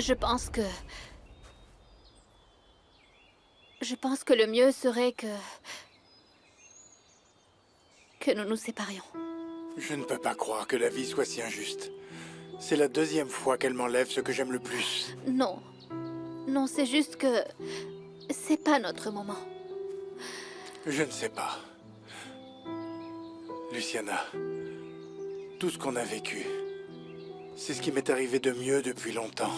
Je pense que... Je pense que le mieux serait que nous nous séparions. Je ne peux pas croire que la vie soit si injuste. C'est la deuxième fois qu'elle m'enlève ce que j'aime le plus. Non. Non, c'est juste que... c'est pas notre moment. Je ne sais pas. Luciana, tout ce qu'on a vécu, c'est ce qui m'est arrivé de mieux depuis longtemps.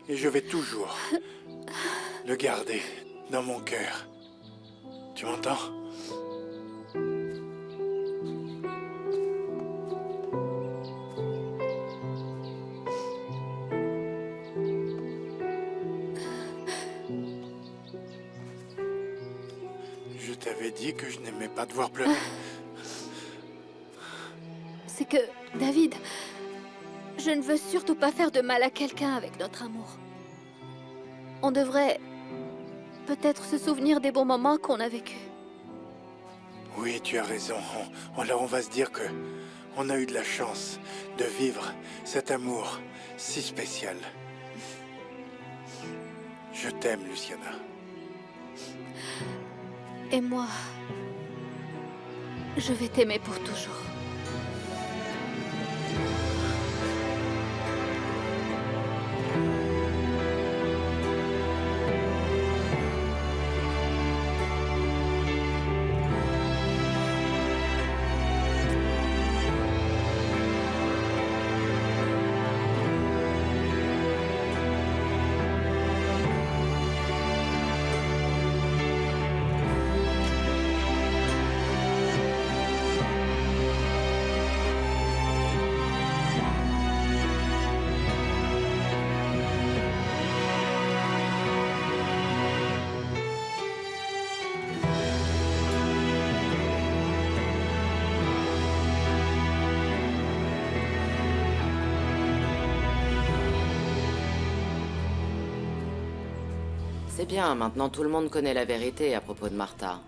Et je vais toujours le garder dans mon cœur. Tu m'entends? Je t'avais dit que je n'aimais pas te voir pleurer. C'est que, David, je ne veux surtout pas faire de mal à quelqu'un avec notre amour. On devrait peut-être se souvenir des bons moments qu'on a vécus. Oui, tu as raison. Alors on va se dire que on a eu de la chance de vivre cet amour si spécial. Je t'aime, Luciana. Et moi, je vais t'aimer pour toujours. C'est bien, maintenant tout le monde connaît la vérité à propos de Martha.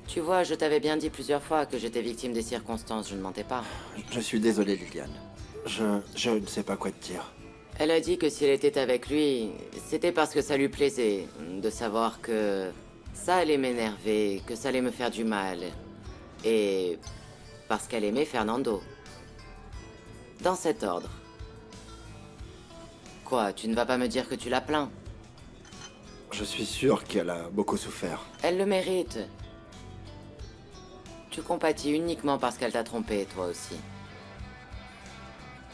Tu vois, je t'avais bien dit plusieurs fois que j'étais victime des circonstances, je ne mentais pas. Je suis désolé, Liliane. Je ne sais pas quoi te dire. Elle a dit que si elle était avec lui, c'était parce que ça lui plaisait, de savoir que ça allait m'énerver, que ça allait me faire du mal. Et parce qu'elle aimait Fernando. Dans cet ordre. Quoi, tu ne vas pas me dire que tu la plains? Je suis sûr qu'elle a beaucoup souffert. Elle le mérite. Tu compatis uniquement parce qu'elle t'a trompé, toi aussi.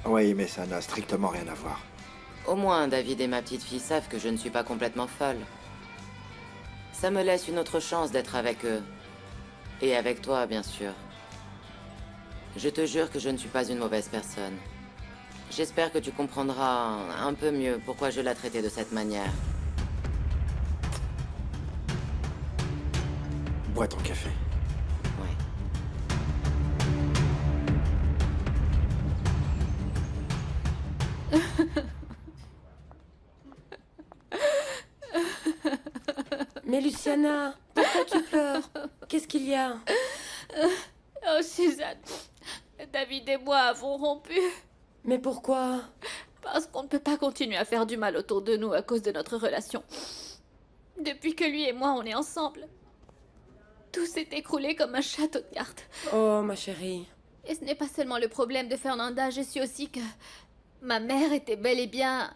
Oui, mais ça n'a strictement rien à voir. Au moins, David et ma petite fille savent que je ne suis pas complètement folle. Ça me laisse une autre chance d'être avec eux. Et avec toi, bien sûr. Je te jure que je ne suis pas une mauvaise personne. J'espère que tu comprendras un peu mieux pourquoi je la traitais de cette manière. Bois ton café. Ouais. Mais Luciana, pourquoi tu pleures? Qu'est-ce qu'il y a? Oh, Suzanne, David et moi avons rompu. Mais pourquoi? Parce qu'on ne peut pas continuer à faire du mal autour de nous à cause de notre relation. Depuis que lui et moi, on est ensemble, tout s'est écroulé comme un château de cartes. Oh, ma chérie. Et ce n'est pas seulement le problème de Fernanda, je sais aussi que ma mère était bel et bien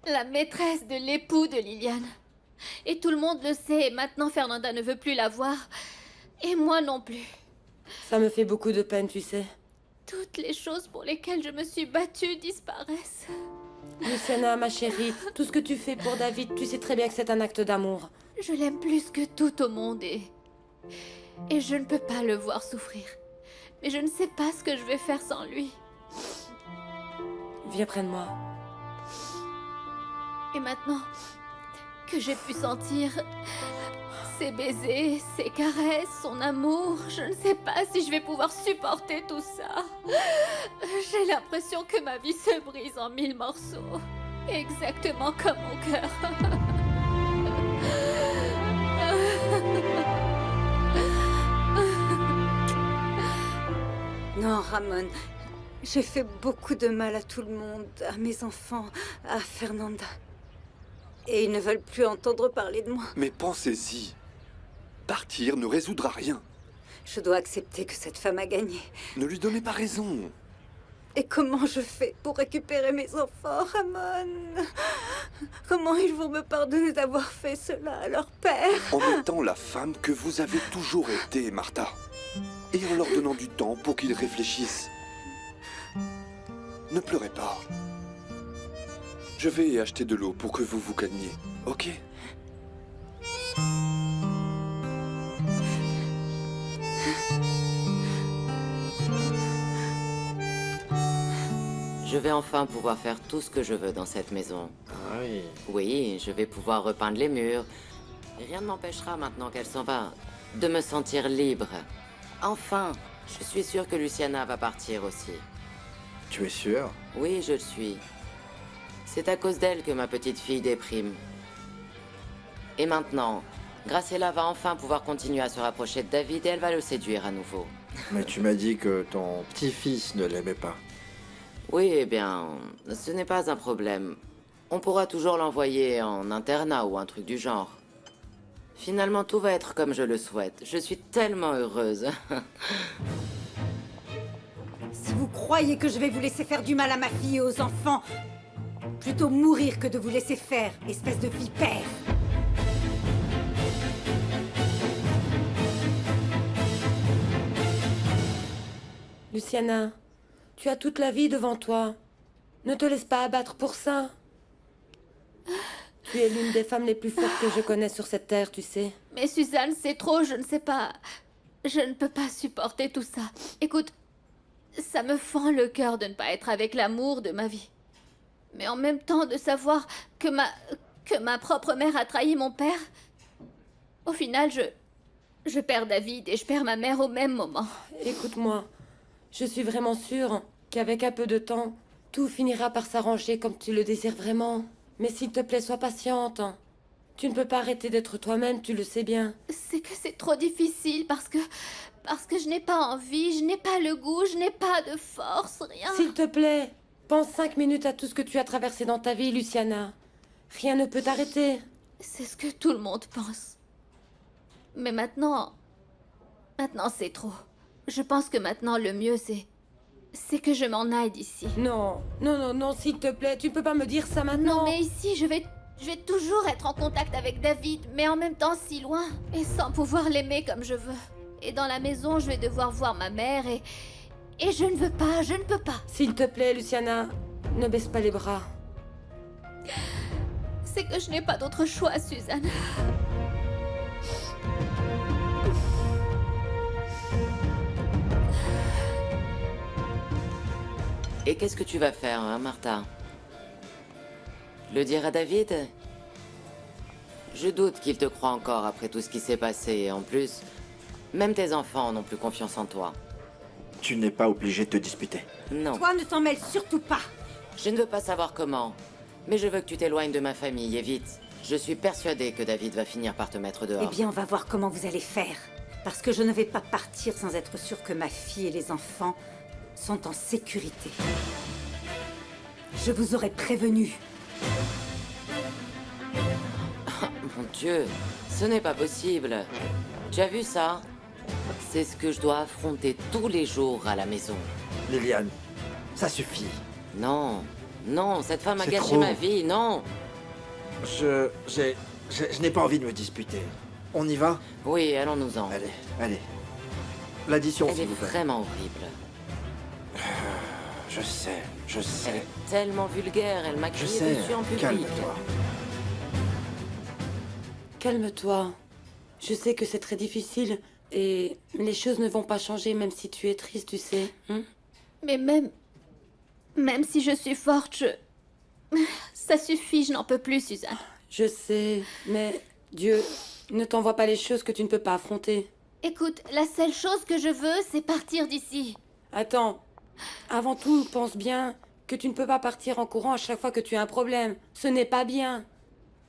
la maîtresse de l'époux de Liliane. Et tout le monde le sait, et maintenant Fernanda ne veut plus la voir. Et moi non plus. Ça me fait beaucoup de peine, tu sais. Toutes les choses pour lesquelles je me suis battue disparaissent. Luciana, ma chérie, tout ce que tu fais pour David, tu sais très bien que c'est un acte d'amour. Je l'aime plus que tout au monde et je ne peux pas le voir souffrir. Mais je ne sais pas ce que je vais faire sans lui. Viens près de moi. Et maintenant que j'ai pu sentir ses baisers, ses caresses, son amour, je ne sais pas si je vais pouvoir supporter tout ça. J'ai l'impression que ma vie se brise en 1000 morceaux. Exactement comme mon cœur. Non, Ramon, J'ai fait beaucoup de mal à tout le monde, à mes enfants, à Fernanda. Et ils ne veulent plus entendre parler de moi. Mais pensez-y. Partir ne résoudra rien. Je dois accepter que cette femme a gagné. Ne lui donnez pas raison. Et comment je fais pour récupérer mes enfants, Ramon? Comment ils vont me pardonner d'avoir fait cela à leur père? En étant la femme que vous avez toujours été, Martha. Et en leur donnant du temps pour qu'ils réfléchissent. Ne pleurez pas. Je vais acheter de l'eau pour que vous vous calmiez, ok? Je vais enfin pouvoir faire tout ce que je veux dans cette maison. Ah oui. Oui, je vais pouvoir repeindre les murs. Rien ne m'empêchera maintenant qu'elle s'en va de me sentir libre. Enfin, je suis sûre que Luciana va partir aussi. Tu es sûr? Oui, je le suis. C'est à cause d'elle que ma petite fille déprime. Et maintenant, Graciela va enfin pouvoir continuer à se rapprocher de David et elle va le séduire à nouveau. Mais tu m'as dit que ton petit-fils ne l'aimait pas. Oui, eh bien, ce n'est pas un problème. On pourra toujours l'envoyer en internat ou un truc du genre. Finalement, tout va être comme je le souhaite. Je suis tellement heureuse. Si vous croyez que je vais vous laisser faire du mal à ma fille et aux enfants, plutôt mourir que de vous laisser faire, espèce de vipère. Luciana, tu as toute la vie devant toi. Ne te laisse pas abattre pour ça. Tu es l'une des femmes les plus fortes que je connais sur cette terre, tu sais. Mais Suzanne, c'est trop, je ne sais pas. Je ne peux pas supporter tout ça. Écoute, ça me fend le cœur de ne pas être avec l'amour de ma vie. Mais en même temps, de savoir que ma propre mère a trahi mon père. Au final, je perds David et je perds ma mère au même moment. Écoute-moi, je suis vraiment sûre qu'avec un peu de temps, tout finira par s'arranger comme tu le désires vraiment. Mais s'il te plaît, sois patiente. Tu ne peux pas arrêter d'être toi-même, tu le sais bien. C'est que c'est trop difficile parce que je n'ai pas envie, je n'ai pas le goût, je n'ai pas de force, rien. S'il te plaît, pense 5 minutes à tout ce que tu as traversé dans ta vie, Luciana. Rien ne peut t'arrêter. C'est ce que tout le monde pense. Mais maintenant c'est trop. Je pense que maintenant le mieux c'est que je m'en aille d'ici. Non, non, non, non, s'il te plaît, tu ne peux pas me dire ça maintenant. Non, mais ici je vais toujours être en contact avec David, mais en même temps si loin et sans pouvoir l'aimer comme je veux. Et dans la maison, je vais devoir voir ma mère et je ne veux pas, je ne peux pas. S'il te plaît, Luciana, ne baisse pas les bras. C'est que je n'ai pas d'autre choix, Suzanne. Et qu'est-ce que tu vas faire, hein, Martha? Le dire à David? Je doute qu'il te croie encore après tout ce qui s'est passé. Et en plus, même tes enfants n'ont plus confiance en toi. Tu n'es pas obligé de te disputer. Non, Toi, ne t'en mêle surtout pas. je ne veux pas savoir comment. Mais je veux que tu t'éloignes de ma famille, et vite. Je suis persuadée que David va finir par te mettre dehors. Eh bien, on va voir comment vous allez faire. Parce que je ne vais pas partir sans être sûre que ma fille et les enfants sont en sécurité. Je vous aurais prévenu. Mon Dieu, ce n'est pas possible. Tu as vu ça? C'est ce que je dois affronter tous les jours à la maison. Liliane, ça suffit. Non, non, cette femme a C'est gâché trop. ma vie, non. Je n'ai pas envie de me disputer. On y va? Oui, allons-nous-en. Allez, allez. L'addition, Elle est s'il vous plaît. vraiment horrible. Je sais, je Elle sais. est tellement vulgaire, elle m'a Je crié sais. dessus en public. Calme-toi. Calme-toi. Je sais que c'est très difficile et les choses ne vont pas changer même si tu es triste, tu sais. Hein? Mais même si je suis forte, ça suffit, je n'en peux plus, Suzanne. Je sais, mais Dieu ne t'envoie pas les choses que tu ne peux pas affronter. Écoute, la seule chose que je veux, c'est partir d'ici. Attends, avant tout, pense bien que tu ne peux pas partir en courant à chaque fois que tu as un problème. Ce n'est pas bien.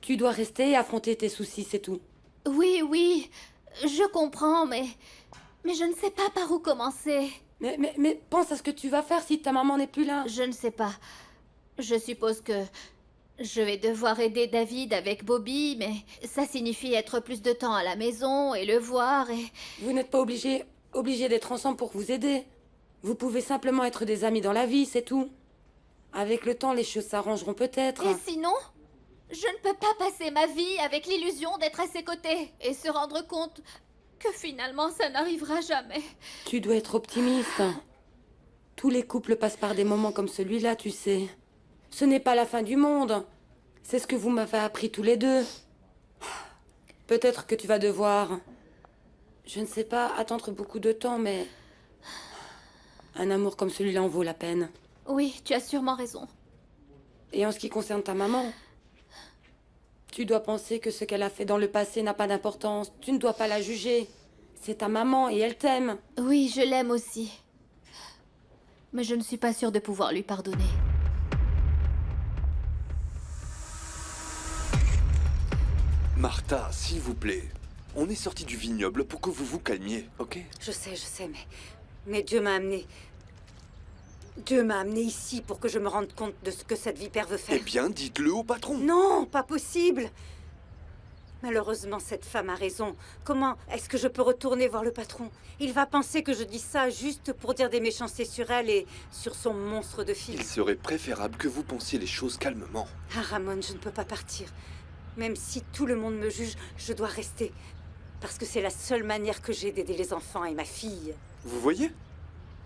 Tu dois rester et affronter tes soucis, c'est tout. Oui, je comprends, mais je ne sais pas par où commencer. Mais pense à ce que tu vas faire si ta maman n'est plus là. Je ne sais pas. Je suppose que je vais devoir aider David avec Bobby, mais ça signifie être plus de temps à la maison et le voir et... Vous n'êtes pas obligés d'être ensemble pour vous aider. Vous pouvez simplement être des amis dans la vie, c'est tout. Avec le temps, les choses s'arrangeront peut-être. Et sinon, je ne peux pas passer ma vie avec l'illusion d'être à ses côtés et se rendre compte que finalement ça n'arrivera jamais. Tu dois être optimiste. Tous les couples passent par des moments comme celui-là, tu sais. Ce n'est pas la fin du monde. C'est ce que vous m'avez appris tous les deux. Peut-être que tu vas devoir... Je ne sais pas, attendre beaucoup de temps, mais... Un amour comme celui-là en vaut la peine. Oui, tu as sûrement raison. Et en ce qui concerne ta maman, tu dois penser que ce qu'elle a fait dans le passé n'a pas d'importance. Tu ne dois pas la juger. C'est ta maman et elle t'aime. Oui, je l'aime aussi. Mais je ne suis pas sûre de pouvoir lui pardonner. Martha, s'il vous plaît. On est sorti du vignoble pour que vous vous calmiez, ok? Je sais, mais Dieu m'a amené... Dieu m'a amené ici pour que je me rende compte de ce que cette vipère veut faire. Eh bien, dites-le au patron. Non, pas possible. Malheureusement, cette femme a raison. Comment est-ce que je peux retourner voir le patron? Il va penser que je dis ça juste pour dire des méchancetés sur elle et sur son monstre de fille. Il serait préférable que vous pensiez les choses calmement. Ah, Ramon, je ne peux pas partir. Même si tout le monde me juge, je dois rester. Parce que c'est la seule manière que j'ai d'aider les enfants et ma fille. Vous voyez?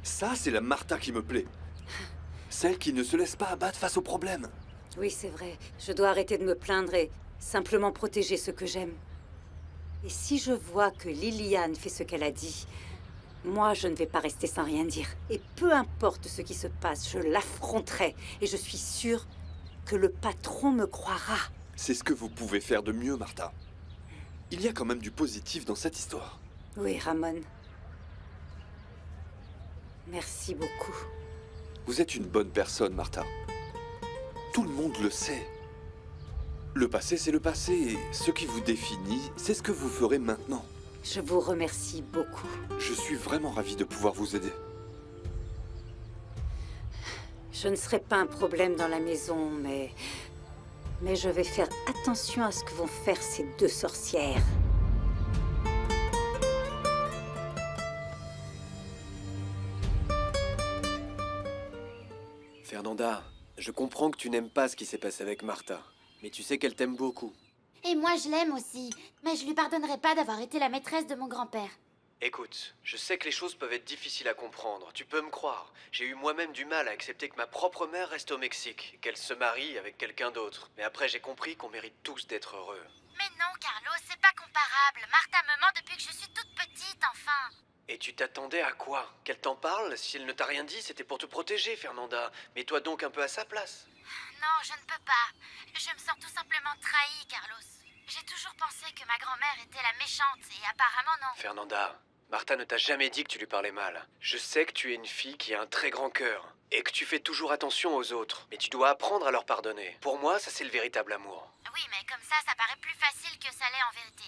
Ça, c'est la Martha qui me plaît. Celle qui ne se laisse pas abattre face aux problèmes. Oui, c'est vrai. Je dois arrêter de me plaindre et simplement protéger ce que j'aime. Et si je vois que Liliane fait ce qu'elle a dit, moi, je ne vais pas rester sans rien dire. Et peu importe ce qui se passe, je l'affronterai. Et je suis sûre que le patron me croira. C'est ce que vous pouvez faire de mieux, Martha. Il y a quand même du positif dans cette histoire. Oui, Ramon. Merci beaucoup. Vous êtes une bonne personne, Martha. Tout le monde le sait. Le passé, c'est le passé, et ce qui vous définit, c'est ce que vous ferez maintenant. Je vous remercie beaucoup. Je suis vraiment ravi de pouvoir vous aider. Je ne serai pas un problème dans la maison, mais je vais faire attention à ce que vont faire ces deux sorcières. Fernanda, je comprends que tu n'aimes pas ce qui s'est passé avec Martha, mais tu sais qu'elle t'aime beaucoup. Et moi je l'aime aussi, mais je lui pardonnerai pas d'avoir été la maîtresse de mon grand-père. Écoute, je sais que les choses peuvent être difficiles à comprendre, tu peux me croire. J'ai eu moi-même du mal à accepter que ma propre mère reste au Mexique, qu'elle se marie avec quelqu'un d'autre. Mais après j'ai compris qu'on mérite tous d'être heureux. Mais non, Carlos, c'est pas comparable. Martha me ment depuis que je suis toute petite, enfin. Et tu t'attendais à quoi? Qu'elle t'en parle? Si elle ne t'a rien dit, c'était pour te protéger, Fernanda. Mets-toi donc un peu à sa place. Non, je ne peux pas. Je me sens tout simplement trahie, Carlos. J'ai toujours pensé que ma grand-mère était la méchante, et apparemment non. Fernanda, Martha ne t'a jamais dit que tu lui parlais mal. Je sais que tu es une fille qui a un très grand cœur, et que tu fais toujours attention aux autres. Mais tu dois apprendre à leur pardonner. Pour moi, ça c'est le véritable amour. Oui, mais comme ça paraît plus facile que ça l'est en vérité.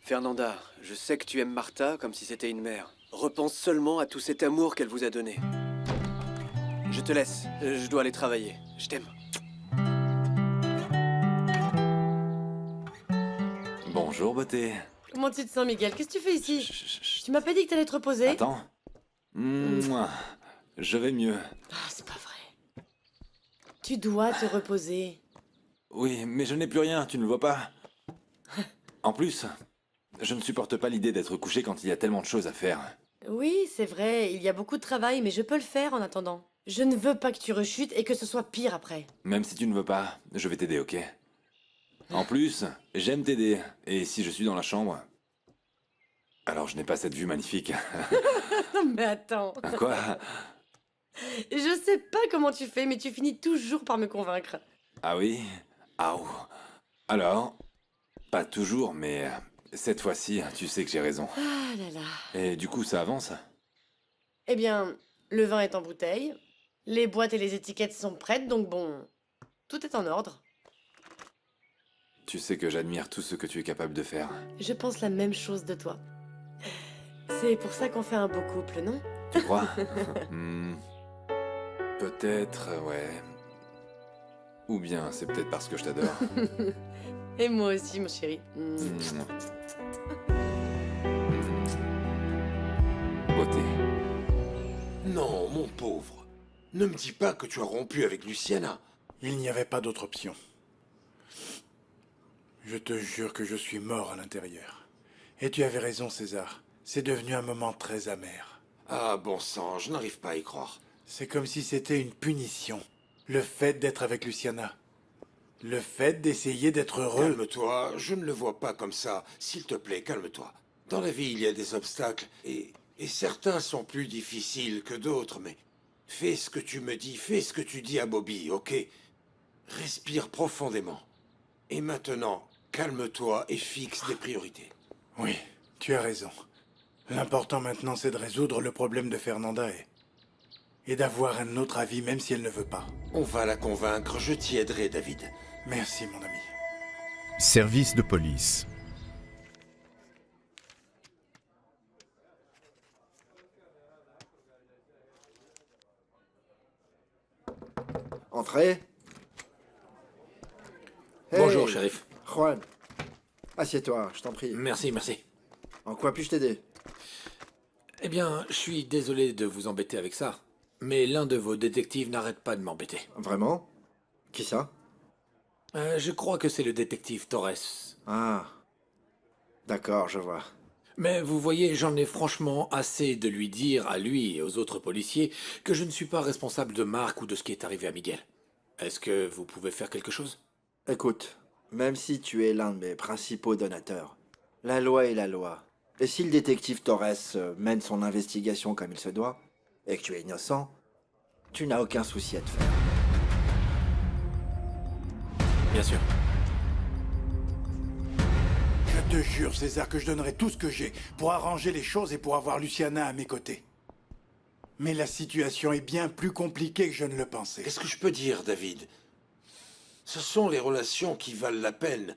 Fernanda, je sais que tu aimes Martha comme si c'était une mère. Repense seulement à tout cet amour qu'elle vous a donné. Je te laisse, je dois aller travailler. Je t'aime. Bonjour, beauté. Comment tu te sens, Miguel? Qu'est-ce que tu fais ici? Chut. Tu m'as pas dit que t'allais te reposer? Attends. Mouah. Je vais mieux. Ah, c'est pas vrai. Tu dois te reposer. Oui, mais je n'ai plus rien, tu ne le vois pas. En plus, je ne supporte pas l'idée d'être couché quand il y a tellement de choses à faire. Oui, c'est vrai, il y a beaucoup de travail, mais je peux le faire en attendant. Je ne veux pas que tu rechutes et que ce soit pire après. Même si tu ne veux pas, je vais t'aider, ok? En plus, j'aime t'aider, et si je suis dans la chambre... Alors je n'ai pas cette vue magnifique. Mais attends. Quoi? Je sais pas comment tu fais, mais tu finis toujours par me convaincre. Ah oui? Aouh. Alors, pas toujours, mais cette fois-ci, tu sais que j'ai raison. Ah là là. Et du coup, ça avance? Eh bien, le vin est en bouteille, les boîtes et les étiquettes sont prêtes, donc bon, tout est en ordre. Tu sais que j'admire tout ce que tu es capable de faire. Je pense la même chose de toi. C'est pour ça qu'on fait un beau couple, non? Tu crois? Peut-être, ouais. Ou bien c'est peut-être parce que je t'adore. Et moi aussi, mon chéri. Beauté. Non, mon pauvre. Ne me dis pas que tu as rompu avec Luciana. Il n'y avait pas d'autre option. Je te jure que je suis mort à l'intérieur. Et tu avais raison, César. C'est devenu un moment très amer. Ah, bon sang, je n'arrive pas à y croire. C'est comme si c'était une punition. Le fait d'être avec Luciana. Le fait d'essayer d'être heureux. Calme-toi, je ne le vois pas comme ça. S'il te plaît, calme-toi. Dans la vie, il y a des obstacles, et certains sont plus difficiles que d'autres, mais fais ce que tu me dis, fais ce que tu dis à Bobby, ok? Respire profondément. Et maintenant, calme-toi et fixe des priorités. Oui, tu as raison. L'important maintenant, c'est de résoudre le problème de Fernanda et d'avoir un autre avis, même si elle ne veut pas. On va la convaincre, je t'y aiderai, David. Merci, mon ami. Service de police. Entrez. Bonjour, Hey, shérif. Juan. Assieds-toi, je t'en prie. Merci, merci. En quoi puis-je t'aider? Eh bien, je suis désolé de vous embêter avec ça, mais l'un de vos détectives n'arrête pas de m'embêter. Vraiment? Qui ça? Je crois que c'est le détective Torres. Ah. D'accord, je vois. Mais vous voyez, j'en ai franchement assez de lui dire à lui et aux autres policiers que je ne suis pas responsable de Marc ou de ce qui est arrivé à Miguel. Est-ce que vous pouvez faire quelque chose? Écoute, même si tu es l'un de mes principaux donateurs, la loi est la loi. Et si le détective Torres mène son investigation comme il se doit, et que tu es innocent, tu n'as aucun souci à te faire. Bien sûr. Je te jure, César, que je donnerai tout ce que j'ai pour arranger les choses et pour avoir Luciana à mes côtés. Mais la situation est bien plus compliquée que je ne le pensais. Qu'est-ce que je peux dire, David? Ce sont les relations qui valent la peine.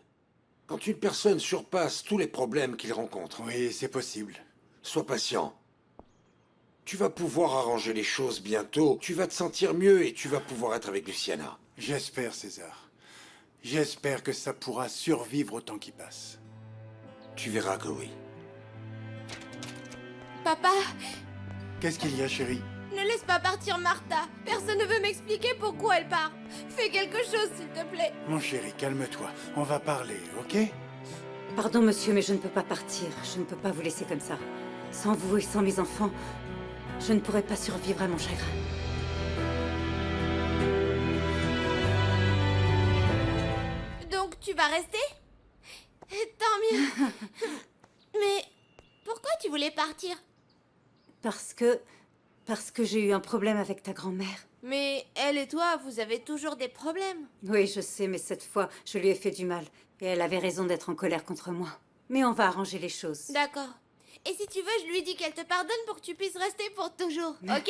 Quand une personne surpasse tous les problèmes qu'il rencontre. Oui, c'est possible. Sois patient. Tu vas pouvoir arranger les choses bientôt. Tu vas te sentir mieux et tu vas pouvoir être avec Luciana. J'espère, César. J'espère que ça pourra survivre au temps qui passe. Tu verras que oui. Papa, Qu'est-ce qu'il y a, chérie? ne laisse pas partir Martha. Personne ne veut m'expliquer pourquoi elle part. Fais quelque chose, s'il te plaît. Mon chéri, calme-toi. On va parler, ok? Pardon, monsieur, mais je ne peux pas partir. Je ne peux pas vous laisser comme ça. Sans vous et sans mes enfants, je ne pourrais pas survivre à mon chagrin. Donc tu vas rester? Tant mieux. Mais pourquoi tu voulais partir? Parce que j'ai eu un problème avec ta grand-mère. Mais elle et toi, vous avez toujours des problèmes. Oui, je sais, mais cette fois, je lui ai fait du mal. Et elle avait raison d'être en colère contre moi. Mais on va arranger les choses. D'accord. Et si tu veux, je lui dis qu'elle te pardonne pour que tu puisses rester pour toujours, ok?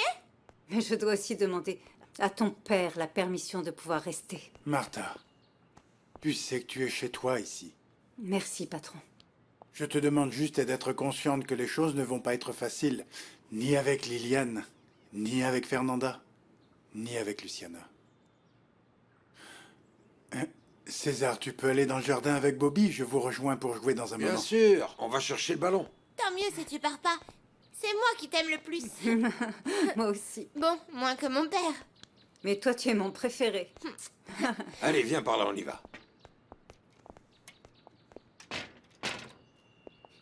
Mais je dois aussi demander à ton père la permission de pouvoir rester. Martha, tu sais que tu es chez toi ici. Merci, patron. Je te demande juste d'être consciente que les choses ne vont pas être faciles, ni avec Liliane, ni avec Fernanda, ni avec Luciana. César, tu peux aller dans le jardin avec Bobby? Je vous rejoins pour jouer dans un moment. Bien sûr, on va chercher le ballon. Tant mieux si tu pars pas. C'est moi qui t'aime le plus. Moi aussi. Bon, moins que mon père. Mais toi, tu es mon préféré. Allez, viens par là, on y va.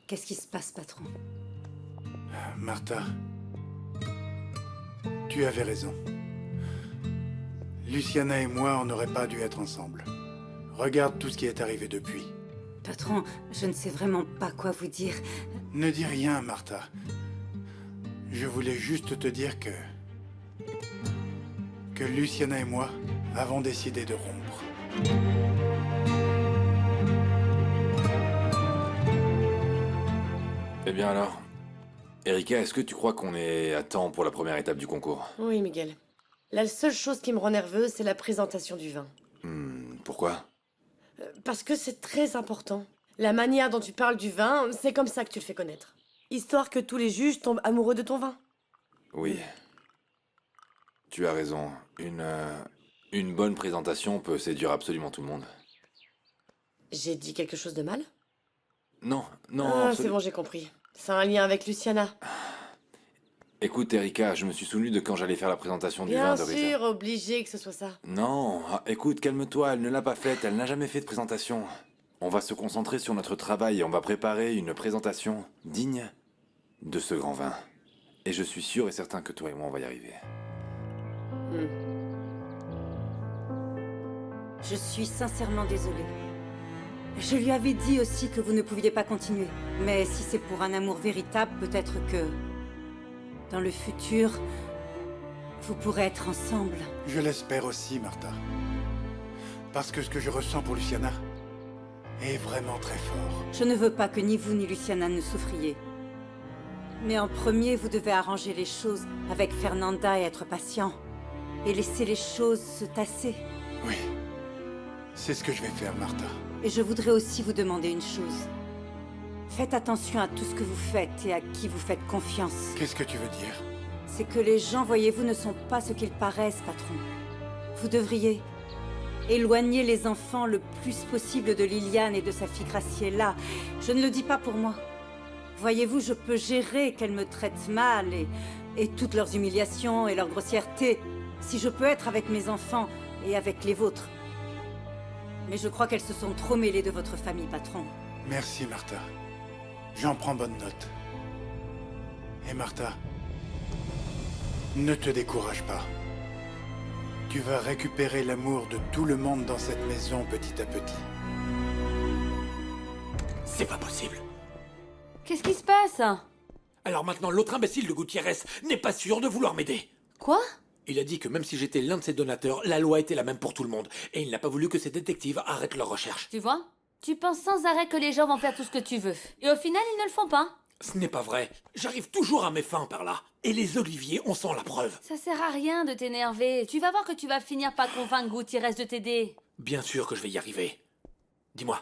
Qu'est-ce qui se passe, patron? Martha, tu avais raison. Luciana et moi, on n'aurait pas dû être ensemble. Regarde tout ce qui est arrivé depuis. Patron, je ne sais vraiment pas quoi vous dire. Ne dis rien, Martha. Je voulais juste te dire que Luciana et moi avons décidé de rompre. Eh bien alors, Erika, est-ce que tu crois qu'on est à temps pour la première étape du concours? Oui, Miguel. La seule chose qui me rend nerveuse, c'est la présentation du vin. Pourquoi? Parce que c'est très important. La manière dont tu parles du vin, c'est comme ça que tu le fais connaître. Histoire que tous les juges tombent amoureux de ton vin. Oui. Tu as raison. Une bonne présentation peut séduire absolument tout le monde. J'ai dit quelque chose de mal? Non, non. Ah, c'est bon, j'ai compris. C'est un lien avec Luciana. Écoute, Erika, je me suis souvenu de quand j'allais faire la présentation du Bien vin de sûr, Risa. obligé que ce soit ça. Non, écoute, calme-toi, elle ne l'a pas faite, elle n'a jamais fait de présentation. On va se concentrer sur notre travail et on va préparer une présentation digne de ce grand vin. Et je suis sûr et certain que toi et moi, on va y arriver. Je suis sincèrement désolée. Je lui avais dit aussi que vous ne pouviez pas continuer. Mais si c'est pour un amour véritable, peut-être que... dans le futur, vous pourrez être ensemble. Je l'espère aussi, Martha. Parce que ce que je ressens pour Luciana est vraiment très fort. Je ne veux pas que ni vous ni Luciana ne souffriez. Mais en premier, vous devez arranger les choses avec Fernanda et être patient. Et laisser les choses se tasser. Oui. C'est ce que je vais faire, Martha. Et je voudrais aussi vous demander une chose. Faites attention à tout ce que vous faites et à qui vous faites confiance. Qu'est-ce que tu veux dire? C'est que les gens, voyez-vous, ne sont pas ce qu'ils paraissent, patron. Vous devriez éloigner les enfants le plus possible de Liliane et de sa fille Graciela. Je ne le dis pas pour moi. Voyez-vous, je peux gérer qu'elles me traitent mal et toutes leurs humiliations et leur grossièreté, si je peux être avec mes enfants et avec les vôtres. Mais je crois qu'elles se sont trop mêlées de votre famille, patron. Merci, Martha. J'en prends bonne note. Et Martha, ne te décourage pas. Tu vas récupérer l'amour de tout le monde dans cette maison petit à petit. C'est pas possible. Qu'est-ce qui se passe? Alors maintenant, l'autre imbécile de Gutiérrez n'est pas sûr de vouloir m'aider. Quoi? Il a dit que même si j'étais l'un de ses donateurs, la loi était la même pour tout le monde. Et il n'a pas voulu que ces détectives arrêtent leur recherche. Tu vois? Tu penses sans arrêt que les gens vont faire tout ce que tu veux. Et au final, ils ne le font pas. Ce n'est pas vrai. J'arrive toujours à mes fins par là. Et les oliviers en sont la preuve. Ça sert à rien de t'énerver. Tu vas voir que tu vas finir par convaincre Gutiérrez de t'aider. Bien sûr que je vais y arriver. Dis-moi,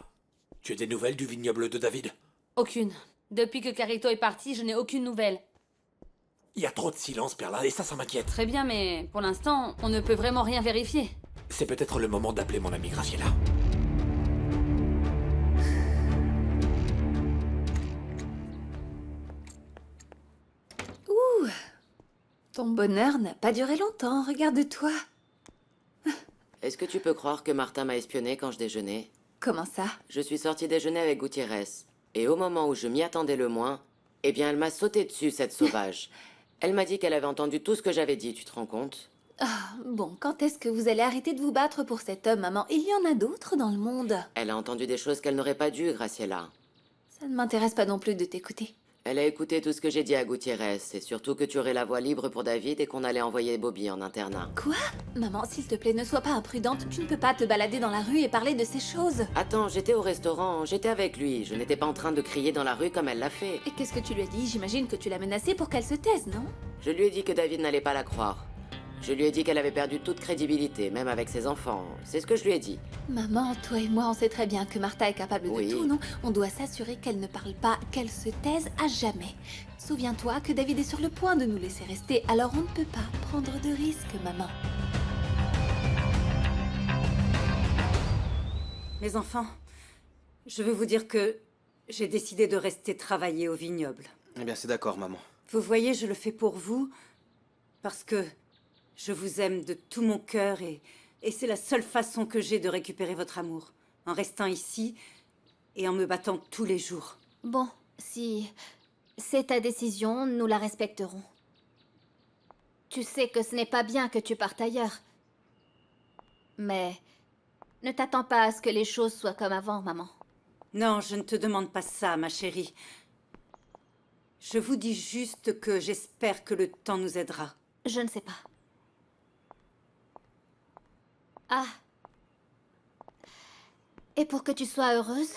tu as des nouvelles du vignoble de David? Aucune. Depuis que Carito est parti, je n'ai aucune nouvelle. Il y a trop de silence, Perla, et ça m'inquiète. Très bien, mais pour l'instant, on ne peut vraiment rien vérifier. C'est peut-être le moment d'appeler mon amie Graciela. Ouh, ton bonheur n'a pas duré longtemps, regarde-toi. Est-ce que tu peux croire que Martha m'a espionné quand je déjeunais? Comment ça? Je suis sortie déjeuner avec Gutiérrez. Et au moment où je m'y attendais le moins, eh bien, elle m'a sauté dessus, cette sauvage. Elle m'a dit qu'elle avait entendu tout ce que j'avais dit, tu te rends compte? Ah, bon, quand est-ce que vous allez arrêter de vous battre pour cet homme, maman? Il y en a d'autres dans le monde. Elle a entendu des choses qu'elle n'aurait pas dû, Graciela. Ça ne m'intéresse pas non plus de t'écouter. Elle a écouté tout ce que j'ai dit à Gutiérrez, et surtout que tu aurais la voie libre pour David et qu'on allait envoyer Bobby en internat. Quoi? Maman, s'il te plaît, ne sois pas imprudente. Tu ne peux pas te balader dans la rue et parler de ces choses. Attends, j'étais au restaurant, j'étais avec lui. Je n'étais pas en train de crier dans la rue comme elle l'a fait. Et qu'est-ce que tu lui as dit? J'imagine que tu l'as menacée pour qu'elle se taise, non? Je lui ai dit que David n'allait pas la croire. Je lui ai dit qu'elle avait perdu toute crédibilité, même avec ses enfants. C'est ce que je lui ai dit. Maman, toi et moi, on sait très bien que Martha est capable Oui. de tout, non? On doit s'assurer qu'elle ne parle pas, qu'elle se taise à jamais. Souviens-toi que David est sur le point de nous laisser rester, alors on ne peut pas prendre de risques, maman. Mes enfants, je veux vous dire que j'ai décidé de rester travailler au vignoble. Eh bien, c'est d'accord, maman. Vous voyez, je le fais pour vous, parce que je vous aime de tout mon cœur et c'est la seule façon que j'ai de récupérer votre amour, en restant ici et en me battant tous les jours. Bon, si c'est ta décision, nous la respecterons. Tu sais que ce n'est pas bien que tu partes ailleurs. Mais ne t'attends pas à ce que les choses soient comme avant, maman. Non, je ne te demande pas ça, ma chérie. Je vous dis juste que j'espère que le temps nous aidera. Je ne sais pas. Ah. Et pour que tu sois heureuse,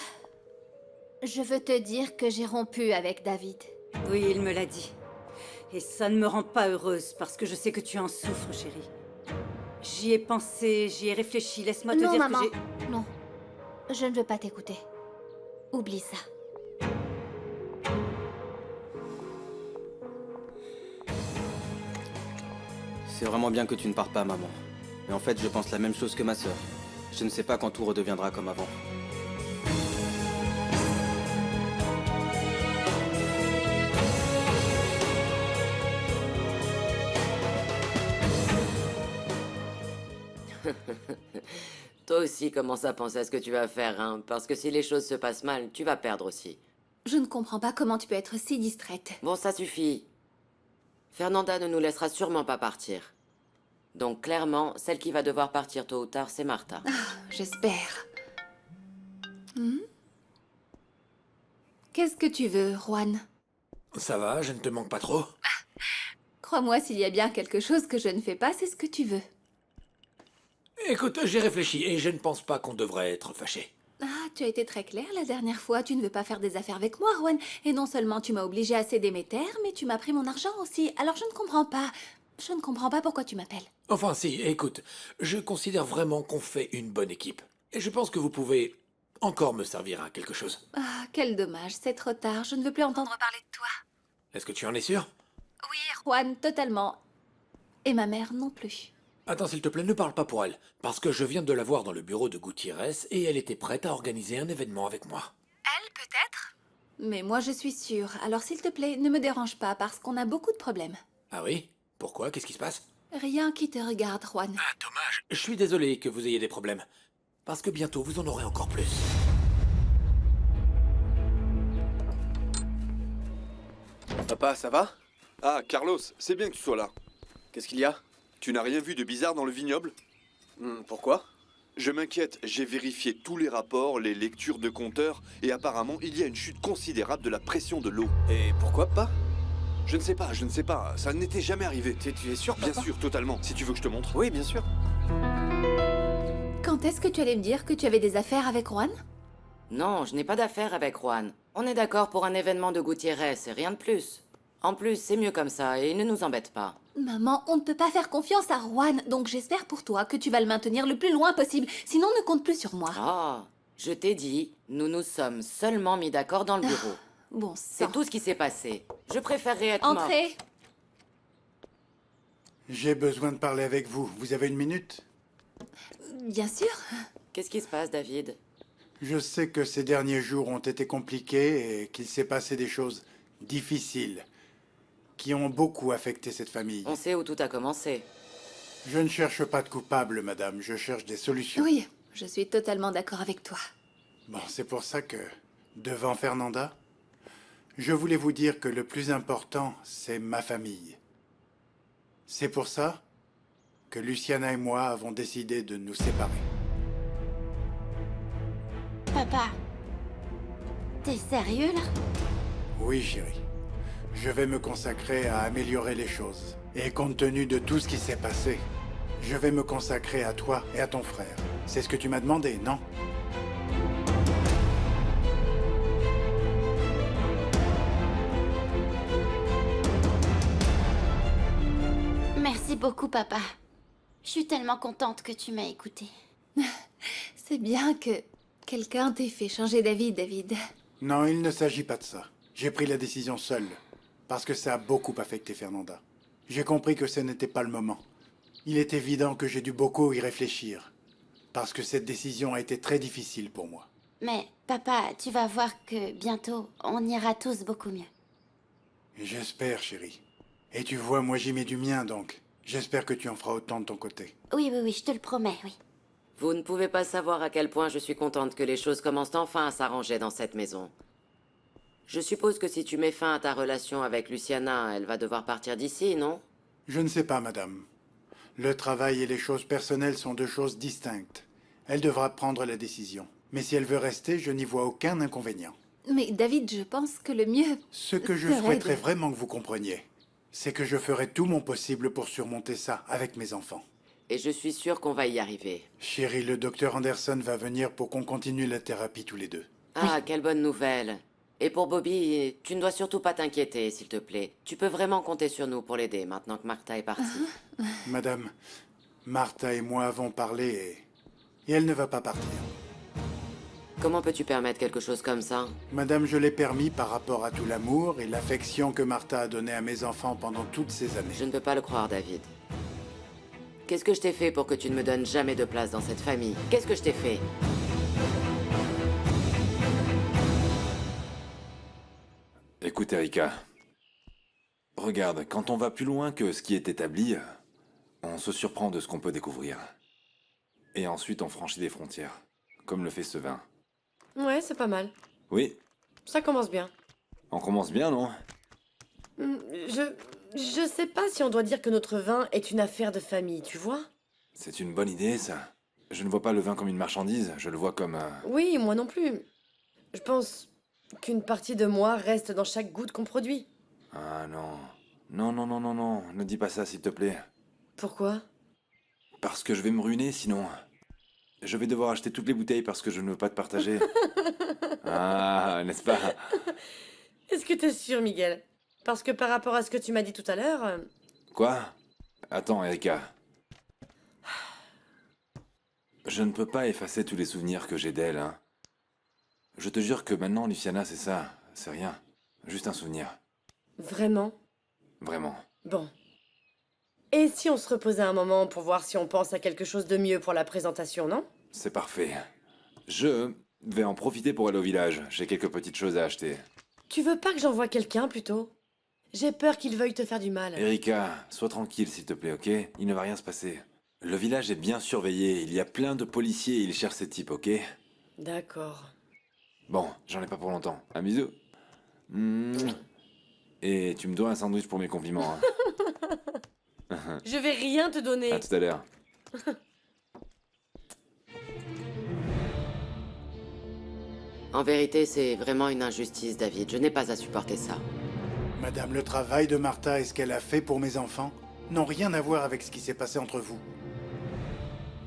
je veux te dire que j'ai rompu avec David. Oui, il me l'a dit. Et ça ne me rend pas heureuse, parce que je sais que tu en souffres, chérie. J'y ai pensé, j'y ai réfléchi. Laisse-moi te Non, dire maman. que j'ai... Non, je ne veux pas t'écouter. Oublie ça. C'est vraiment bien que tu ne pars pas, maman. Mais en fait, je pense la même chose que ma sœur. Je ne sais pas quand tout redeviendra comme avant. Toi aussi commence à penser à ce que tu vas faire, hein, parce que si les choses se passent mal, tu vas perdre aussi. Je ne comprends pas comment tu peux être si distraite. Bon, ça suffit. Fernanda ne nous laissera sûrement pas partir. Donc clairement, celle qui va devoir partir tôt ou tard, c'est Martha. J'espère. Qu'est-ce que tu veux, Juan? Ça va, je ne te manque pas trop. Crois-moi, s'il y a bien quelque chose que je ne fais pas, c'est ce que tu veux. Écoute, j'ai réfléchi et je ne pense pas qu'on devrait être fâchés. Ah, tu as été très clair la dernière fois. Tu ne veux pas faire des affaires avec moi, Juan. Et non seulement tu m'as obligé à céder mes terres, mais tu m'as pris mon argent aussi. Alors je ne comprends pas. Je ne comprends pas pourquoi tu m'appelles. Enfin si, écoute, je considère vraiment qu'on fait une bonne équipe. Et je pense que vous pouvez encore me servir à quelque chose. Ah, quel dommage. C'est trop tard. Je ne veux plus entendre parler de toi. Est-ce que tu en es sûr? Oui, Juan, totalement. Et ma mère non plus. Attends, s'il te plaît, ne parle pas pour elle. Parce que je viens de la voir dans le bureau de Gutiérrez et elle était prête à organiser un événement avec moi. Elle, peut-être? Mais moi, je suis sûre. Alors, s'il te plaît, ne me dérange pas, parce qu'on a beaucoup de problèmes. Ah oui? Pourquoi? Qu'est-ce qui se passe? Rien qui te regarde, Juan. Ah, dommage. Je suis désolé que vous ayez des problèmes. Parce que bientôt, vous en aurez encore plus. Papa, ça va? Ah, Carlos, c'est bien que tu sois là. Qu'est-ce qu'il y a? Tu n'as rien vu de bizarre dans le vignoble? Pourquoi? Je m'inquiète, j'ai vérifié tous les rapports, les lectures de compteurs, et apparemment, il y a une chute considérable de la pression de l'eau. Et pourquoi pas? Je ne sais pas, ça n'était jamais arrivé. Tu es sûr, papa? Bien sûr, totalement. Si tu veux que je te montre. Oui, bien sûr. Quand est-ce que tu allais me dire que tu avais des affaires avec Juan? Non, je n'ai pas d'affaire avec Juan. On est d'accord pour un événement de Gutiérrez, et rien de plus. En plus, c'est mieux comme ça, et ne nous embête pas. Maman, on ne peut pas faire confiance à Juan, donc j'espère pour toi que tu vas le maintenir le plus loin possible, sinon ne compte plus sur moi. Ah, je t'ai dit, nous nous sommes seulement mis d'accord dans le bureau. Bon C'est sang. tout ce qui s'est passé. Je préférerais être mort. Entrez. J'ai besoin de parler avec vous. Vous avez une minute? Bien sûr. Qu'est-ce qui se passe, David? Je sais que ces derniers jours ont été compliqués et qu'il s'est passé des choses difficiles qui ont beaucoup affecté cette famille. On sait où tout a commencé. Je ne cherche pas de coupable, madame. Je cherche des solutions. Oui, je suis totalement d'accord avec toi. Bon, c'est pour ça que, devant Fernanda, je voulais vous dire que le plus important, c'est ma famille. C'est pour ça que Luciana et moi avons décidé de nous séparer. Papa, t'es sérieux là? Oui, chérie. Je vais me consacrer à améliorer les choses. Et compte tenu de tout ce qui s'est passé, je vais me consacrer à toi et à ton frère. C'est ce que tu m'as demandé, non? Merci beaucoup, papa. Je suis tellement contente que tu m'as écoutée. C'est bien que quelqu'un t'ait fait changer d'avis, David. Non, il ne s'agit pas de ça. J'ai pris la décision seule. Parce que ça a beaucoup affecté Fernanda. J'ai compris que ce n'était pas le moment. Il est évident que j'ai dû beaucoup y réfléchir. Parce que cette décision a été très difficile pour moi. Mais, papa, tu vas voir que bientôt, on ira tous beaucoup mieux. J'espère, chérie. Et tu vois, moi j'y mets du mien, donc. J'espère que tu en feras autant de ton côté. Oui, oui, oui, je te le promets, oui. Vous ne pouvez pas savoir à quel point je suis contente que les choses commencent enfin à s'arranger dans cette maison. Je suppose que si tu mets fin à ta relation avec Luciana, elle va devoir partir d'ici, non? Je ne sais pas, madame. Le travail et les choses personnelles sont deux choses distinctes. Elle devra prendre la décision. Mais si elle veut rester, je n'y vois aucun inconvénient. Mais David, je pense que le mieux... Ce que je serait souhaiterais de- vraiment que vous compreniez, c'est que je ferai tout mon possible pour surmonter ça avec mes enfants. Et je suis sûre qu'on va y arriver. Chérie, le docteur Anderson va venir pour qu'on continue la thérapie tous les deux. Ah, quelle bonne nouvelle. Et pour Bobby, tu ne dois surtout pas t'inquiéter, s'il te plaît. Tu peux vraiment compter sur nous pour l'aider, maintenant que Martha est partie. Madame, Martha et moi avons parlé et elle ne va pas partir. Comment peux-tu permettre quelque chose comme ça? Madame, je l'ai permis par rapport à tout l'amour et l'affection que Martha a donné à mes enfants pendant toutes ces années. Je ne peux pas le croire, David. Qu'est-ce que je t'ai fait pour que tu ne me donnes jamais de place dans cette famille? Qu'est-ce que je t'ai fait? Écoute, Erika. Regarde, quand on va plus loin que ce qui est établi, on se surprend de ce qu'on peut découvrir. Et ensuite, on franchit des frontières, comme le fait ce vin. Ouais, c'est pas mal. Oui, Ça commence bien. on commence bien, non? Je sais pas si on doit dire que notre vin est une affaire de famille, tu vois? C'est une bonne idée, ça. Je ne vois pas le vin comme une marchandise, je le vois comme un... Oui, moi non plus. Je pense qu'une partie de moi reste dans chaque goutte qu'on produit. Ah non. Non, non, non, non, non, ne dis pas ça, s'il te plaît. Pourquoi? Parce que je vais me ruiner, sinon. Je vais devoir acheter toutes les bouteilles parce que je ne veux pas te partager. Ah, n'est-ce pas? Est-ce que t'es sûr, Miguel? Parce que par rapport à ce que tu m'as dit tout à l'heure... Quoi? Attends, Erika. Je ne peux pas effacer tous les souvenirs que j'ai d'elle, hein. Je te jure que maintenant, Luciana, c'est ça. C'est rien. Juste un souvenir. Vraiment? Vraiment. Bon. Et si on se reposait un moment pour voir si on pense à quelque chose de mieux pour la présentation, non? C'est parfait. Je vais en profiter pour aller au village. J'ai quelques petites choses à acheter. Tu veux pas que j'envoie quelqu'un, plutôt? J'ai peur qu'il veuille te faire du mal. Erika, sois tranquille, s'il te plaît, ok? Il ne va rien se passer. Le village est bien surveillé. Il y a plein de policiers et ils cherchent ces types, ok? D'accord. Bon, j'en ai pas pour longtemps. Un bisou. Et tu me dois un sandwich pour mes compliments, hein? Je vais rien te donner. À tout à l'heure. En vérité, c'est vraiment une injustice, David. Je n'ai pas à supporter ça. Madame, le travail de Martha et ce qu'elle a fait pour mes enfants n'ont rien à voir avec ce qui s'est passé entre vous.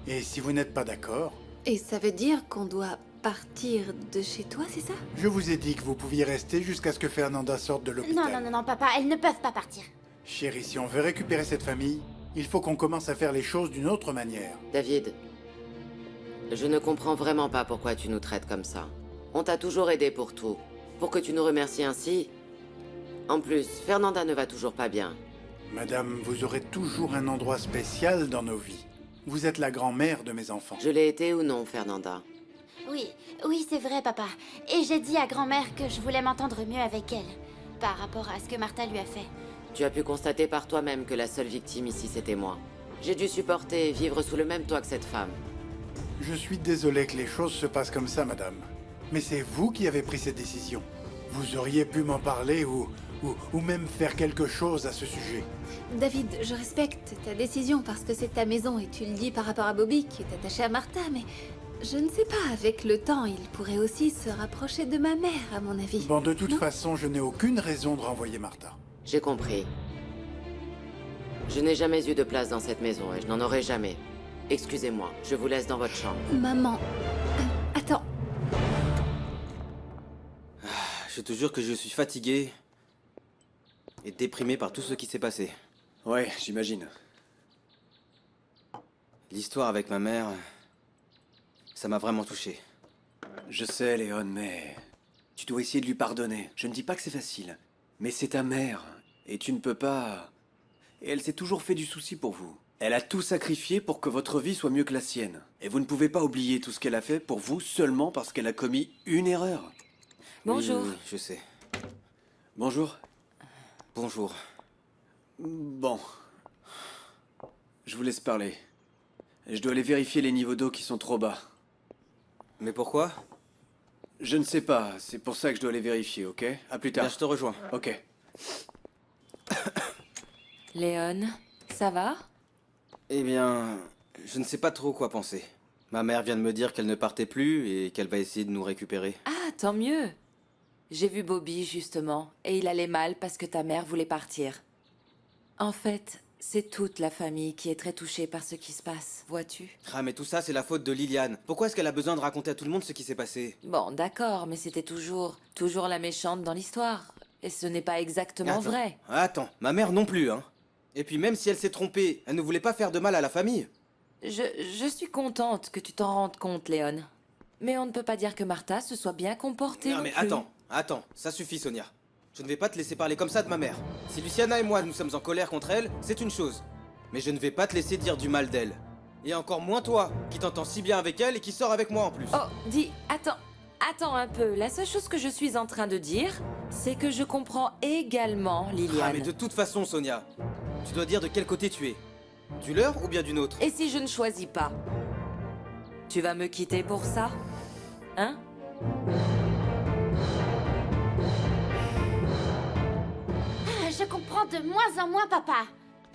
Et si vous n'êtes pas d'accord, Et ça veut dire qu'on doit partir de chez toi, c'est ça? je vous ai dit que vous pouviez rester jusqu'à ce que Fernanda sorte de l'hôpital. Non, non, non, non, papa, elles ne peuvent pas partir. Chérie, si on veut récupérer cette famille, il faut qu'on commence à faire les choses d'une autre manière. David, je ne comprends vraiment pas pourquoi tu nous traites comme ça. On t'a toujours aidé pour tout. Pour que tu nous remercies ainsi... En plus, Fernanda ne va toujours pas bien. Madame, vous aurez toujours un endroit spécial dans nos vies. Vous êtes la grand-mère de mes enfants. Je l'ai été ou non, Fernanda? Oui, oui, c'est vrai, papa. Et j'ai dit à grand-mère que je voulais m'entendre mieux avec elle, par rapport à ce que Martha lui a fait. Tu as pu constater par toi-même que la seule victime ici, c'était moi. J'ai dû supporter et vivre sous le même toit que cette femme. Je suis désolé que les choses se passent comme ça, madame. Mais c'est vous qui avez pris cette décision. Vous auriez pu m'en parler ou même faire quelque chose à ce sujet. David, je respecte ta décision parce que c'est ta maison et tu le dis par rapport à Bobby qui est attaché à Martha, mais je ne sais pas, avec le temps, il pourrait aussi se rapprocher de ma mère, à mon avis. Bon, de toute façon, je n'ai aucune raison de renvoyer Martha. J'ai compris. Je n'ai jamais eu de place dans cette maison et je n'en aurai jamais. Excusez-moi, je vous laisse dans votre chambre. Maman... attends. Je te jure que je suis fatigué et déprimé par tout ce qui s'est passé. Ouais, j'imagine. L'histoire avec ma mère, ça m'a vraiment touché. Je sais, Léon, mais tu dois essayer de lui pardonner. Je ne dis pas que c'est facile, mais c'est ta mère, et tu ne peux pas... Et elle s'est toujours fait du souci pour vous. Elle a tout sacrifié pour que votre vie soit mieux que la sienne. Et vous ne pouvez pas oublier tout ce qu'elle a fait pour vous seulement parce qu'elle a commis une erreur. Bonjour. Oui, je sais. Bonjour. Bonjour. Bon. Je vous laisse parler. Je dois aller vérifier les niveaux d'eau qui sont trop bas. Mais pourquoi? Je ne sais pas, c'est pour ça que je dois aller vérifier, ok? À plus tard. Là, je te rejoins. Ok. Léon, ça va? Eh bien, je ne sais pas trop quoi penser. Ma mère vient de me dire qu'elle ne partait plus et qu'elle va essayer de nous récupérer. Ah, tant mieux. J'ai vu Bobby, justement, et il allait mal parce que ta mère voulait partir. En fait, c'est toute la famille qui est très touchée par ce qui se passe, vois-tu? Ah, mais tout ça, c'est la faute de Liliane. Pourquoi est-ce qu'elle a besoin de raconter à tout le monde ce qui s'est passé? Bon, d'accord, mais c'était toujours la méchante dans l'histoire. Et ce n'est pas exactement Attends, vrai. Attends, ma mère non plus, hein. Et puis même si elle s'est trompée, elle ne voulait pas faire de mal à la famille. Je suis contente que tu t'en rendes compte, Léon. Mais on ne peut pas dire que Martha se soit bien comportée. Non mais plus. attends, ça suffit Sonia. Je ne vais pas te laisser parler comme ça de ma mère. Si Luciana et moi nous sommes en colère contre elle, c'est une chose. Mais je ne vais pas te laisser dire du mal d'elle. Et encore moins toi, qui t'entends si bien avec elle et qui sort avec moi en plus. Oh, dis, attends un peu. La seule chose que je suis en train de dire, c'est que je comprends également Liliane. Ah mais de toute façon, Sonia, tu dois dire de quel côté tu es. Du leur ou bien du nôtre? Et si je ne choisis pas? Tu vas me quitter pour ça? Hein? Je comprends de moins en moins, papa.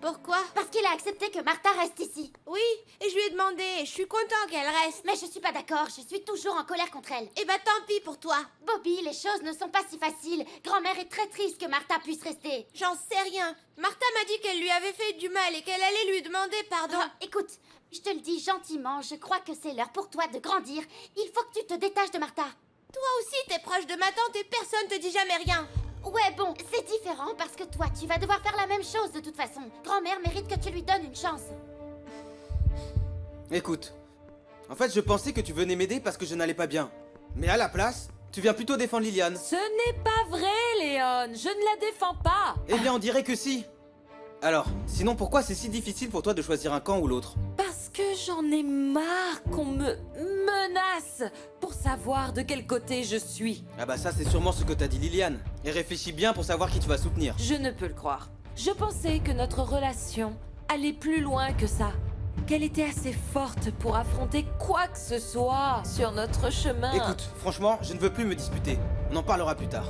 Pourquoi? Parce qu'il a accepté que Martha reste ici. Oui, et je lui ai demandé, je suis content qu'elle reste. Mais je suis pas d'accord, je suis toujours en colère contre elle. Eh ben tant pis pour toi. Bobby, les choses ne sont pas si faciles. Grand-mère est très triste que Martha puisse rester. J'en sais rien. Martha m'a dit qu'elle lui avait fait du mal et qu'elle allait lui demander pardon. Écoute, je te le dis gentiment, je crois que c'est l'heure pour toi de grandir. Il faut que tu te détaches de Martha. Toi aussi, t'es proche de ma tante et personne te dit jamais rien. Ouais, bon, c'est différent parce que toi, tu vas devoir faire la même chose de toute façon. Grand-mère mérite que tu lui donnes une chance. Écoute, en fait, je pensais que tu venais m'aider parce que je n'allais pas bien. Mais à la place, tu viens plutôt défendre Liliane. Ce n'est pas vrai, Léon. Je ne la défends pas. Eh bien, on dirait que si. Alors, sinon pourquoi c'est si difficile pour toi de choisir un camp ou l'autre? Parce que j'en ai marre qu'on me menace pour savoir de quel côté je suis. Ah bah ça, c'est sûrement ce que t'as dit Liliane. Et réfléchis bien pour savoir qui tu vas soutenir. Je ne peux le croire. Je pensais que notre relation allait plus loin que ça. Qu'elle était assez forte pour affronter quoi que ce soit sur notre chemin. Écoute, franchement, je ne veux plus me disputer. On en parlera plus tard.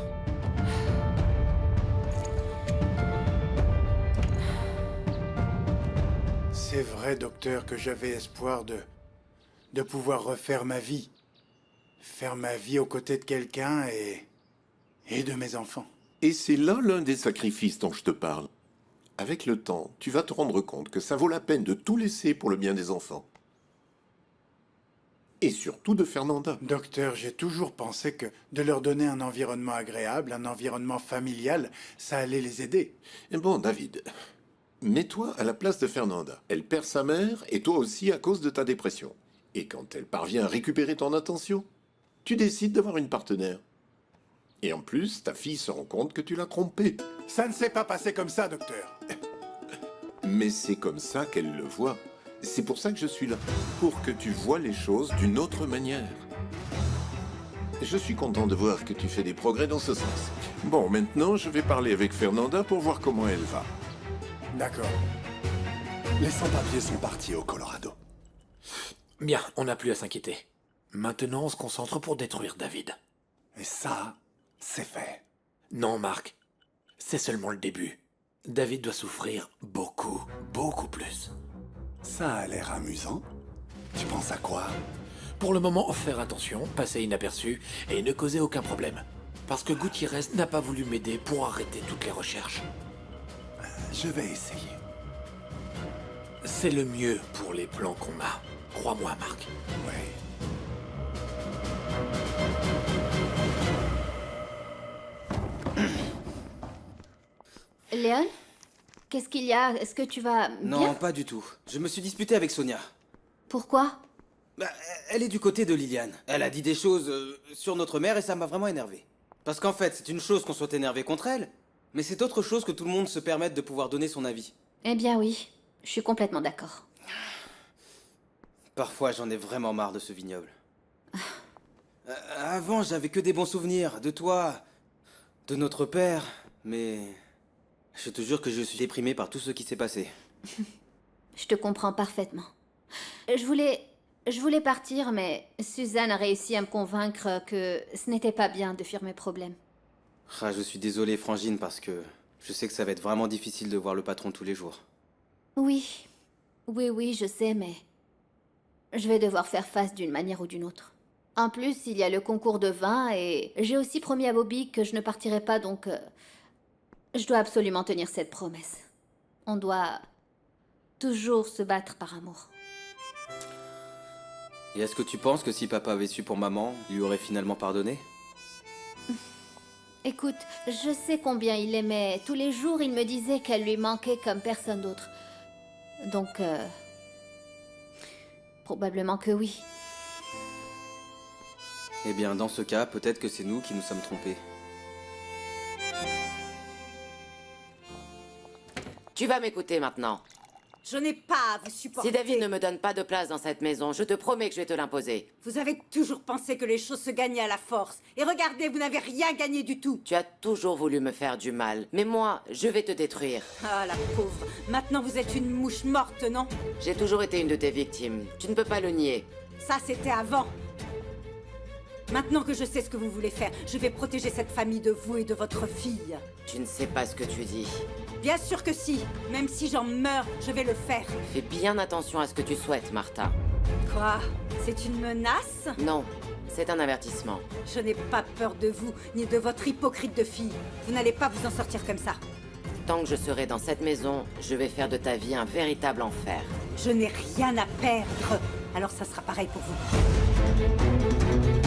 C'est vrai, docteur, que j'avais espoir de pouvoir refaire ma vie. Faire ma vie aux côtés de quelqu'un et de mes enfants. Et c'est là l'un des sacrifices dont je te parle. Avec le temps, tu vas te rendre compte que ça vaut la peine de tout laisser pour le bien des enfants. Et surtout de Fernanda. Docteur, j'ai toujours pensé que de leur donner un environnement agréable, un environnement familial, ça allait les aider. Et bon, David, mets-toi à la place de Fernanda. Elle perd sa mère et toi aussi à cause de ta dépression. Et quand elle parvient à récupérer ton attention, tu décides d'avoir une partenaire. Et en plus, ta fille se rend compte que tu l'as trompée. Ça ne s'est pas passé comme ça, docteur. Mais c'est comme ça qu'elle le voit. C'est pour ça que je suis là. Pour que tu vois les choses d'une autre manière. Je suis content de voir que tu fais des progrès dans ce sens. Bon, maintenant, je vais parler avec Fernanda pour voir comment elle va. D'accord. Les sans-papiers sont partis au Colorado. Bien, on n'a plus à s'inquiéter. Maintenant, on se concentre pour détruire David. Et ça, c'est fait. Non, Marc. C'est seulement le début. David doit souffrir beaucoup, beaucoup plus. Ça a l'air amusant. Tu penses à quoi? Pour le moment, faire attention, passer inaperçu et ne causer aucun problème. Parce que Gutiérrez n'a pas voulu m'aider pour arrêter toutes les recherches. Je vais essayer. C'est le mieux pour les plans qu'on a. Crois-moi, Marc. Oui. Léon? Qu'est-ce qu'il y a? Est-ce que tu vas Non, bien? pas du tout. Je me suis disputé avec Sonia. Pourquoi? Bah, elle est du côté de Liliane. Elle a dit des choses sur notre mère et ça m'a vraiment énervé. Parce qu'en fait, c'est une chose qu'on soit énervé contre elle, mais c'est autre chose que tout le monde se permette de pouvoir donner son avis. Eh bien oui, je suis complètement d'accord. Parfois, j'en ai vraiment marre de ce vignoble. Avant, j'avais que des bons souvenirs de toi, de notre père, mais je te jure que je suis déprimé par tout ce qui s'est passé. Je te comprends parfaitement. Je voulais partir, mais Suzanne a réussi à me convaincre que ce n'était pas bien de fuir mes problèmes. Ah, je suis désolé, Frangine, parce que je sais que ça va être vraiment difficile de voir le patron tous les jours. Oui, je sais, mais je vais devoir faire face d'une manière ou d'une autre. En plus, il y a le concours de vin et j'ai aussi promis à Bobby que je ne partirai pas, donc je dois absolument tenir cette promesse. On doit toujours se battre par amour. Et est-ce que tu penses que si papa avait su pour maman, il lui aurait finalement pardonné? Écoute, je sais combien il l'aimait. Tous les jours, il me disait qu'elle lui manquait comme personne d'autre. Donc, probablement que oui. Eh bien, dans ce cas, peut-être que c'est nous qui nous sommes trompés. Tu vas m'écouter maintenant. Je n'ai pas à vous supporter. Si David ne me donne pas de place dans cette maison, je te promets que je vais te l'imposer. Vous avez toujours pensé que les choses se gagnaient à la force. Et regardez, vous n'avez rien gagné du tout. Tu as toujours voulu me faire du mal, mais moi, je vais te détruire. Ah, la pauvre. Maintenant, vous êtes une mouche morte, non? J'ai toujours été une de tes victimes. Tu ne peux pas le nier. Ça, c'était avant. Maintenant que je sais ce que vous voulez faire, je vais protéger cette famille de vous et de votre fille. Tu ne sais pas ce que tu dis. Bien sûr que si. Même si j'en meurs, je vais le faire. Fais bien attention à ce que tu souhaites, Martha. Quoi? C'est une menace? Non, c'est un avertissement. Je n'ai pas peur de vous, ni de votre hypocrite de fille. Vous n'allez pas vous en sortir comme ça. Tant que je serai dans cette maison, je vais faire de ta vie un véritable enfer. Je n'ai rien à perdre. Alors ça sera pareil pour vous.